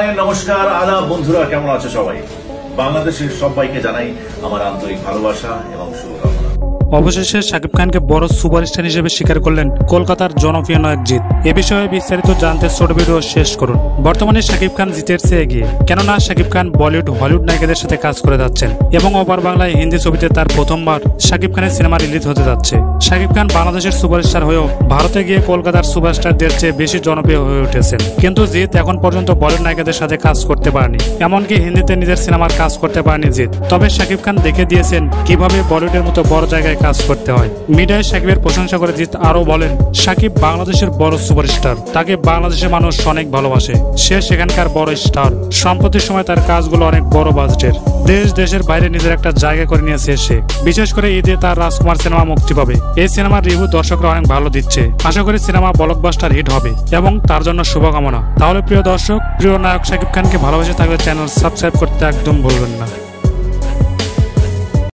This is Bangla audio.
হাই নমস্কার আদাব বন্ধুরা, কেমন আছো সবাই? বাংলাদেশের সবাইকে জানাই আমার আন্তরিক ভালোবাসা এবং শুভকামনা। অবশেষে শাকিব খানকে বড় সুপারস্টার হিসেবে স্বীকার করলেন কলকাতার জনপ্রিয় নায়ক জিৎ। এ বিষয়ে বিস্তারিত জানতে ছোট ভিডিও শেষ করুন। বর্তমানে শাকিব খান জিতের চেয়ে এগিয়ে, কেননা শাকিব খান বলিউড হলিউড নায়িকাদের সাথে কাজ করে যাচ্ছেন এবং ওপার বাংলায় হিন্দি ছবিতে তার প্রথমবার শাকিব খানের সিনেমা রিলিজ হতে যাচ্ছে। শাকিব খান বাংলাদেশের সুপারস্টার হয়েও ভারতে গিয়ে কলকাতার সুপারস্টারদের চেয়ে বেশি জনপ্রিয় হয়ে উঠেছেন। কিন্তু জিৎ এখন পর্যন্ত বলিউড নায়িকাদের সাথে কাজ করতে পারেনি, এমনকি হিন্দিতে নিজের সিনেমার কাজ করতে পারেনি জিৎ। তবে শাকিব খান দেখে দিয়েছেন কিভাবে বলিউডের মতো বড় জায়গায় কাজ করতে হয়। মিডিয়ায় শাকিবের প্রশংসা করে জিৎ আরো বলেন, শাকিব বাংলাদেশের বড় সুপারস্টার, তাকে বাংলাদেশের মানুষ অনেক ভালোবাসে, সে সেখানকার বড় স্টার। সম্প্রতি সময় তার কাজগুলো অনেক বড় বাজেটের, দেশের বাইরে নিজের একটা জায়গা করে নিয়েছে সে। বিশেষ করে ঈদে তার রাজকুমার সিনেমা মুক্তি পাবে। এই সিনেমার রিভিউ দর্শকরা অনেক ভালো দিচ্ছে। আশা করি সিনেমা ব্লকবাস্টার হিট হবে এবং তার জন্য শুভকামনা। তাহলে প্রিয় দর্শক, প্রিয় নায়ক শাকিব খানকে ভালোবেসে থাকলে চ্যানেল সাবস্ক্রাইব করতে একদম ভুলবেন না।